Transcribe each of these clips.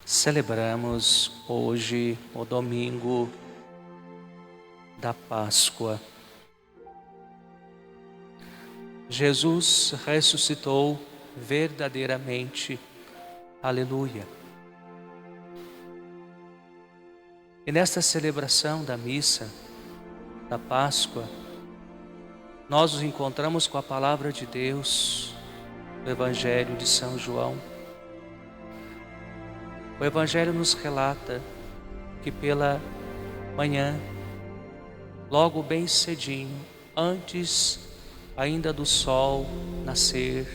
Celebramos hoje o domingo da Páscoa. Jesus ressuscitou verdadeiramente. Aleluia. E nesta celebração da missa da Páscoa, nós nos encontramos com a palavra de Deus, o Evangelho de São João. O Evangelho nos relata que pela manhã, logo bem cedinho, antes ainda do sol nascer,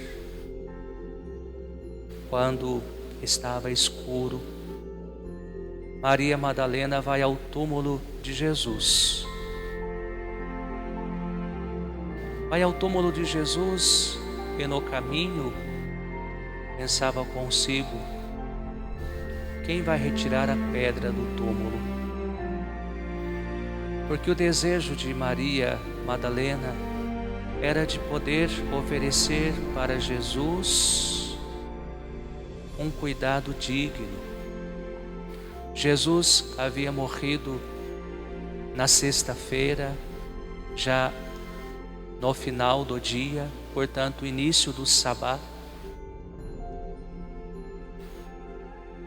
quando estava escuro, Maria Madalena vai ao túmulo de Jesus. Vai ao túmulo de Jesus e no caminho pensava consigo: quem vai retirar a pedra do túmulo? Porque o desejo de Maria Madalena era de poder oferecer para Jesus um cuidado digno. Jesus havia morrido na sexta-feira, já no final do dia, portanto, início do sabá.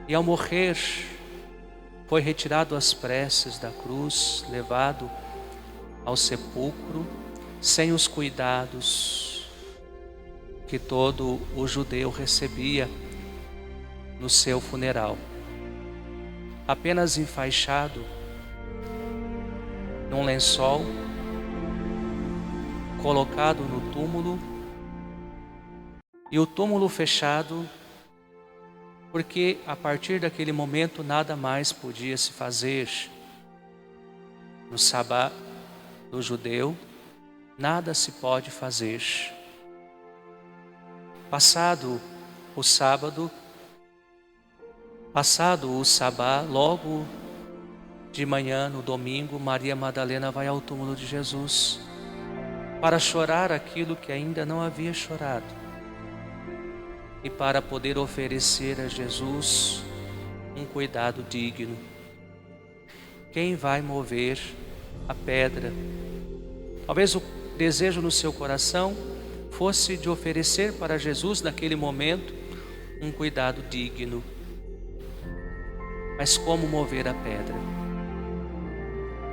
E ao morrer, foi retirado às pressas da cruz, levado ao sepulcro, sem os cuidados que todo o judeu recebia no seu funeral. Apenas enfaixado num lençol, colocado no túmulo, e o túmulo fechado, porque a partir daquele momento nada mais podia se fazer. No sabá do judeu, nada se pode fazer. Passado o sábado, passado o sabá, logo de manhã, no domingo, Maria Madalena vai ao túmulo de Jesus para chorar aquilo que ainda não havia chorado e para poder oferecer a Jesus um cuidado digno. Quem vai mover a pedra? Talvez o desejo no seu coração fosse de oferecer para Jesus naquele momento um cuidado digno. Mas como mover a pedra?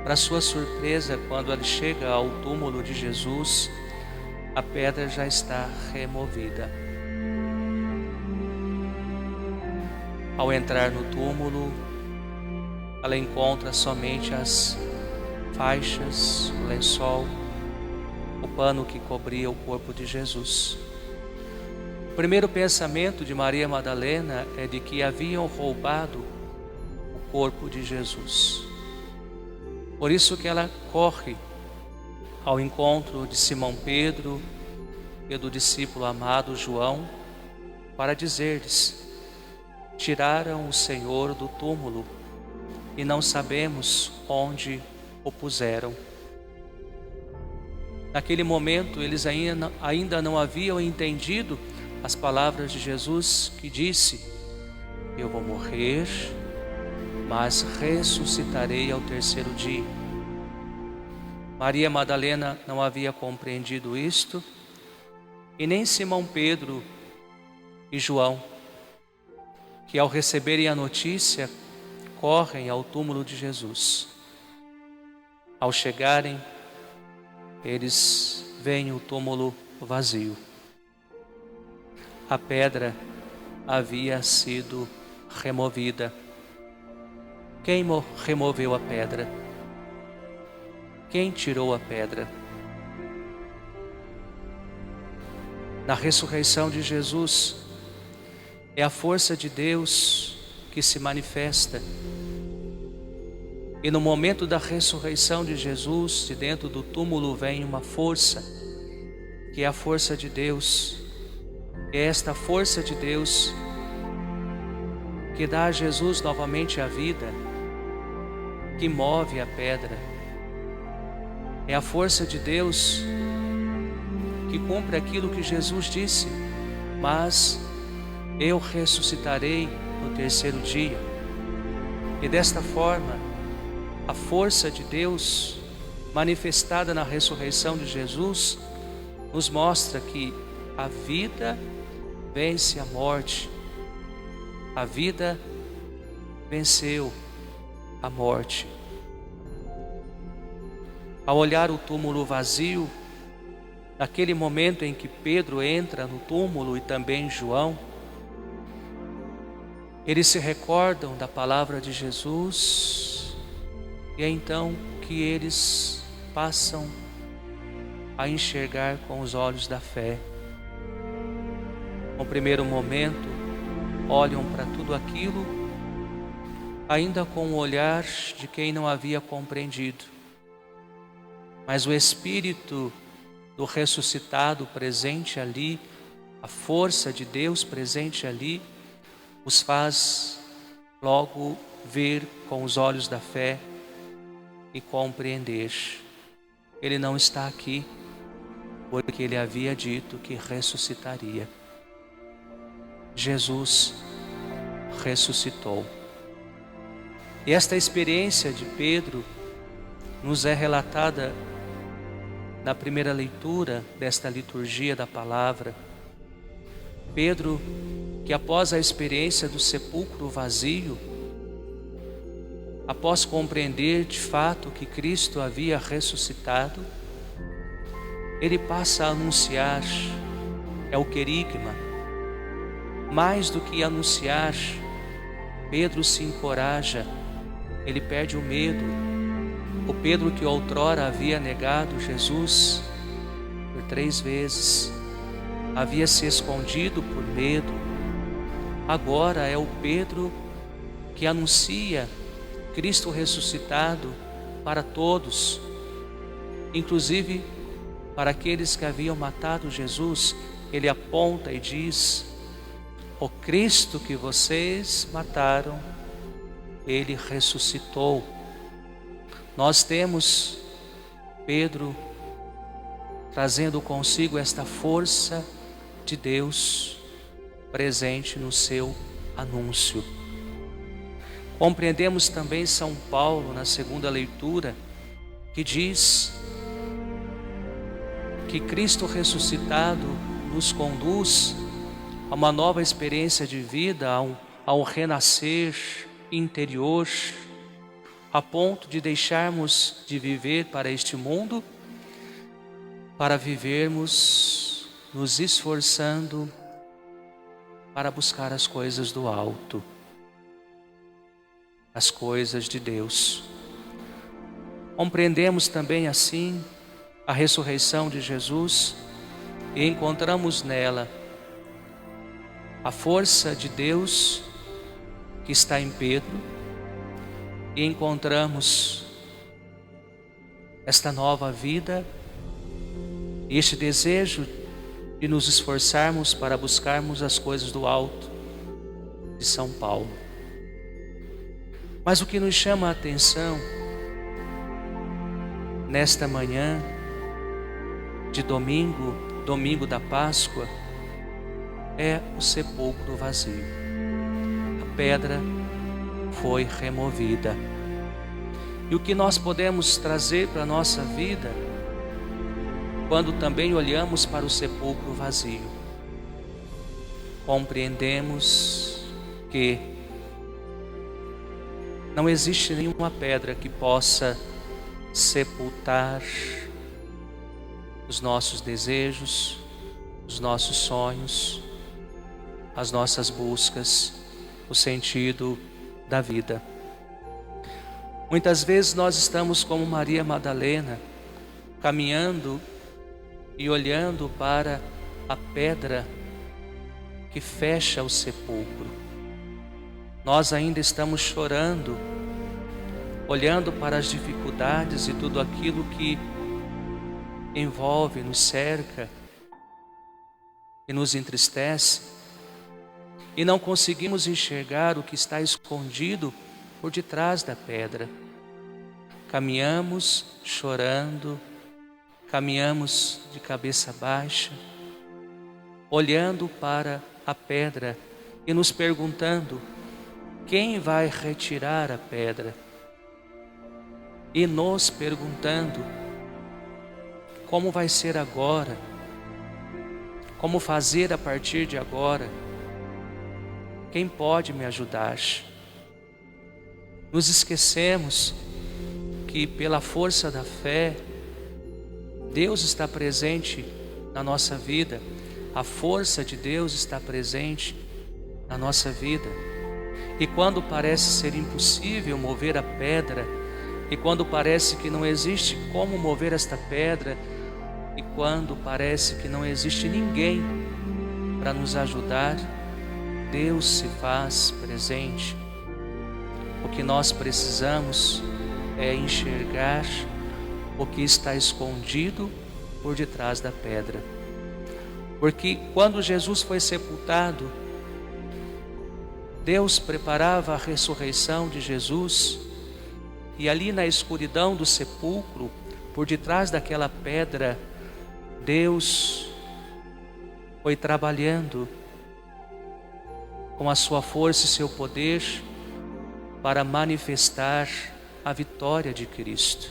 Para sua surpresa, quando ele chega ao túmulo de Jesus, a pedra já está removida. Ao entrar no túmulo, ela encontra somente as faixas, o lençol, o pano que cobria o corpo de Jesus. O primeiro pensamento de Maria Madalena é de que haviam roubado o corpo de Jesus. Por isso que ela corre ao encontro de Simão Pedro e do discípulo amado João para dizer-lhes: tiraram o Senhor do túmulo e não sabemos onde o puseram. Naquele momento eles ainda não haviam entendido as palavras de Jesus que disse: eu vou morrer, mas ressuscitarei ao terceiro dia. Maria Madalena não havia compreendido isto, e nem Simão Pedro e João, que ao receberem a notícia, correm ao túmulo de Jesus. Ao chegarem, eles veem o túmulo vazio. A pedra havia sido removida. Quem removeu a pedra? Quem tirou a pedra? Na ressurreição de Jesus, é a força de Deus que se manifesta. E no momento da ressurreição de Jesus, de dentro do túmulo vem uma força, que é a força de Deus. É esta força de Deus que dá a Jesus novamente a vida, que move a pedra. É a força de Deus que cumpre aquilo que Jesus disse: mas eu ressuscitarei no terceiro dia. E desta forma, a força de Deus manifestada na ressurreição de Jesus nos mostra que a vida vence a morte. A vida venceu a morte. Ao olhar o túmulo vazio, naquele momento em que Pedro entra no túmulo e também João, eles se recordam da palavra de Jesus e é então que eles passam a enxergar com os olhos da fé. No primeiro momento, olham para tudo aquilo ainda com o olhar de quem não havia compreendido. Mas o Espírito do ressuscitado presente ali, a força de Deus presente ali, os faz logo ver com os olhos da fé e compreender. Ele não está aqui, porque ele havia dito que ressuscitaria. Jesus ressuscitou. E esta experiência de Pedro nos é relatada na primeira leitura desta liturgia da palavra. Pedro, que após a experiência do sepulcro vazio, após compreender de fato que Cristo havia ressuscitado, ele passa a anunciar, é o querigma. Mais do que anunciar, Pedro se encoraja, ele perde o medo. O Pedro que outrora havia negado Jesus por 3 vezes, havia se escondido por medo, agora é o Pedro que anuncia Cristo ressuscitado para todos, inclusive para aqueles que haviam matado Jesus. Ele aponta e diz: o Cristo que vocês mataram, ele ressuscitou. Nós temos Pedro trazendo consigo esta força de Deus presente no seu anúncio. Compreendemos também São Paulo na segunda leitura, que diz que Cristo ressuscitado nos conduz a uma nova experiência de vida, a um renascer interior, a ponto de deixarmos de viver para este mundo, para vivermos nos esforçando para buscar as coisas do alto, as coisas de Deus. Compreendemos também assim a ressurreição de Jesus e encontramos nela a força de Deus que está em Pedro, e encontramos esta nova vida, este desejo de nos esforçarmos para buscarmos as coisas do alto de São Paulo. Mas o que nos chama a atenção nesta manhã de domingo da Páscoa, é o sepulcro vazio. A pedra foi removida. E o que nós podemos trazer para a nossa vida quando também olhamos para o sepulcro vazio? Compreendemos que não existe nenhuma pedra que possa sepultar os nossos desejos, os nossos sonhos, as nossas buscas, o sentido da vida. Muitas vezes nós estamos como Maria Madalena, caminhando e olhando para a pedra que fecha o sepulcro. Nós ainda estamos chorando, olhando para as dificuldades e tudo aquilo que envolve, nos cerca e nos entristece, e não conseguimos enxergar o que está escondido por detrás da pedra. Caminhamos chorando, caminhamos de cabeça baixa, olhando para a pedra e nos perguntando: quem vai retirar a pedra? E nos perguntando, como vai ser agora? Como fazer a partir de agora? Quem pode me ajudar? Nos esquecemos que pela força da fé, Deus está presente na nossa vida, a força de Deus está presente na nossa vida. E quando parece ser impossível mover a pedra, e quando parece que não existe como mover esta pedra, e quando parece que não existe ninguém para nos ajudar, Deus se faz presente. O que nós precisamos é enxergar o que está escondido por detrás da pedra. Porque quando Jesus foi sepultado, Deus preparava a ressurreição de Jesus, e ali na escuridão do sepulcro, por detrás daquela pedra, Deus foi trabalhando com a sua força e seu poder para manifestar a vitória de Cristo.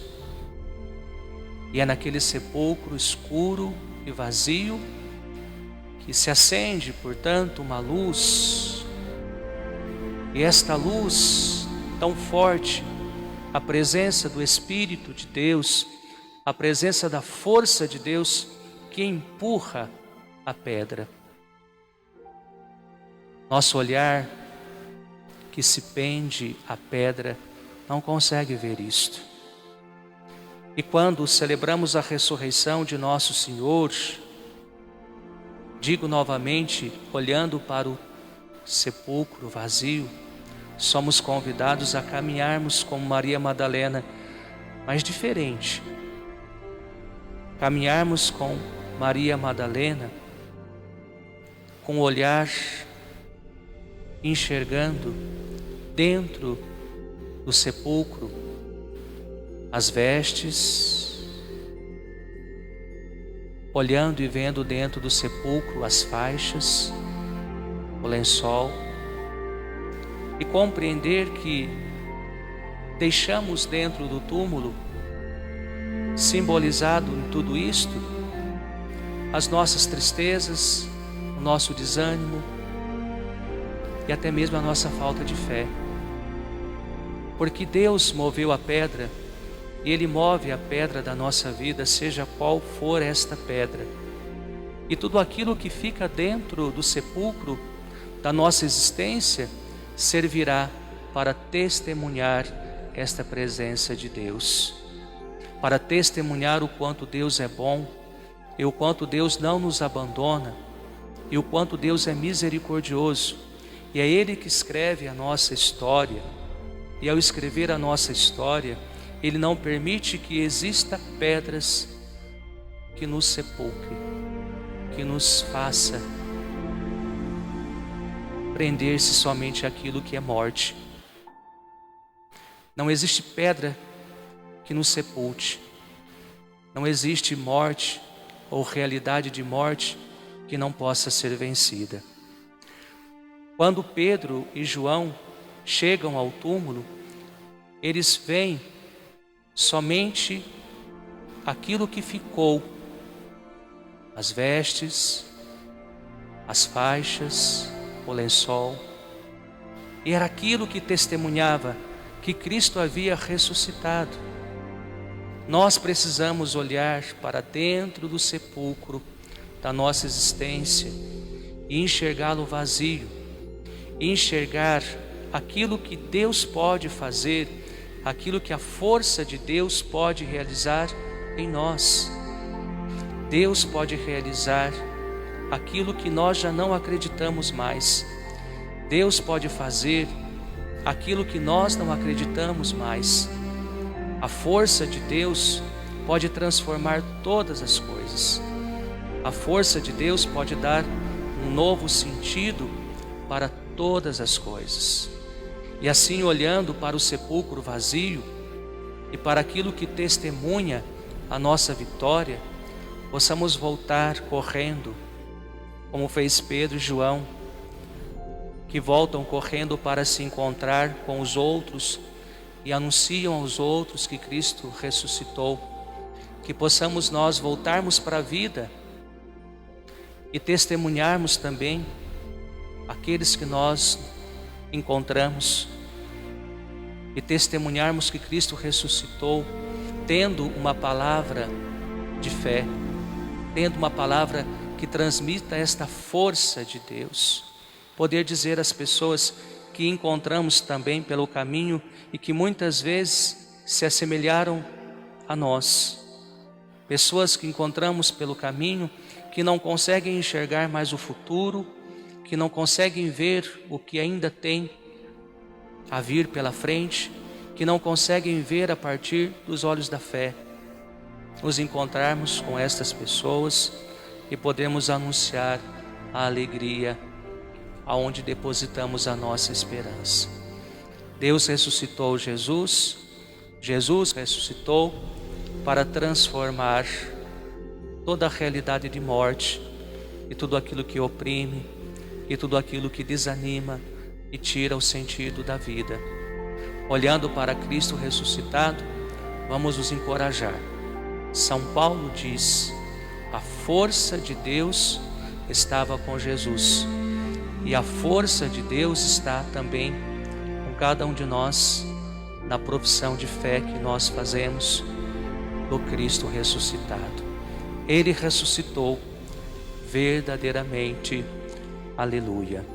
E é naquele sepulcro escuro e vazio que se acende, portanto, uma luz. E esta luz tão forte, a presença do Espírito de Deus, a presença da força de Deus que empurra a pedra. Nosso olhar que se pende à pedra não consegue ver isto. E quando celebramos a ressurreição de nosso Senhor, digo novamente, olhando para o sepulcro vazio, somos convidados a caminharmos como Maria Madalena, mas diferente. Caminharmos com Maria Madalena, com o olhar enxergando dentro do sepulcro as vestes, olhando e vendo dentro do sepulcro as faixas, o lençol, e compreender que deixamos dentro do túmulo, simbolizado em tudo isto, as nossas tristezas, o nosso desânimo e até mesmo a nossa falta de fé. Porque Deus moveu a pedra, e Ele move a pedra da nossa vida, seja qual for esta pedra. E tudo aquilo que fica dentro do sepulcro da nossa existência servirá para testemunhar esta presença de Deus, para testemunhar o quanto Deus é bom, e o quanto Deus não nos abandona, e o quanto Deus é misericordioso. E é Ele que escreve a nossa história, e ao escrever a nossa história, Ele não permite que exista pedras que nos sepulcrem, que nos faça prender-se somente àquilo que é morte. Não existe pedra que nos sepulte, não existe morte ou realidade de morte que não possa ser vencida. Quando Pedro e João chegam ao túmulo, eles veem somente aquilo que ficou, as vestes, as faixas, o lençol, e era aquilo que testemunhava que Cristo havia ressuscitado. Nós precisamos olhar para dentro do sepulcro da nossa existência e enxergá-lo vazio, e enxergar aquilo que Deus pode fazer, aquilo que a força de Deus pode realizar em nós. Deus pode realizar aquilo que nós já não acreditamos mais. Deus pode fazer aquilo que nós não acreditamos mais. A força de Deus pode transformar todas as coisas. A força de Deus pode dar um novo sentido para todas as coisas. E assim, olhando para o sepulcro vazio e para aquilo que testemunha a nossa vitória, possamos voltar correndo, como fez Pedro e João, que voltam correndo para se encontrar com os outros e anunciam aos outros que Cristo ressuscitou. Que possamos nós voltarmos para a vida e testemunharmos também aqueles que nós encontramos e testemunharmos que Cristo ressuscitou, tendo uma palavra de fé, tendo uma palavra que transmita esta força de Deus. Poder dizer às pessoas que encontramos também pelo caminho e que muitas vezes se assemelharam a nós. Pessoas que encontramos pelo caminho que não conseguem enxergar mais o futuro, que não conseguem ver o que ainda tem a vir pela frente, que não conseguem ver a partir dos olhos da fé. Nos encontrarmos com estas pessoas e podemos anunciar a alegria aonde depositamos a nossa esperança. Deus ressuscitou Jesus, Jesus ressuscitou para transformar toda a realidade de morte e tudo aquilo que oprime e tudo aquilo que desanima e tira o sentido da vida. Olhando para Cristo ressuscitado, vamos nos encorajar. São Paulo diz: a força de Deus estava com Jesus e a força de Deus está também com cada um de nós na profissão de fé que nós fazemos do Cristo ressuscitado. Ele ressuscitou verdadeiramente. Aleluia.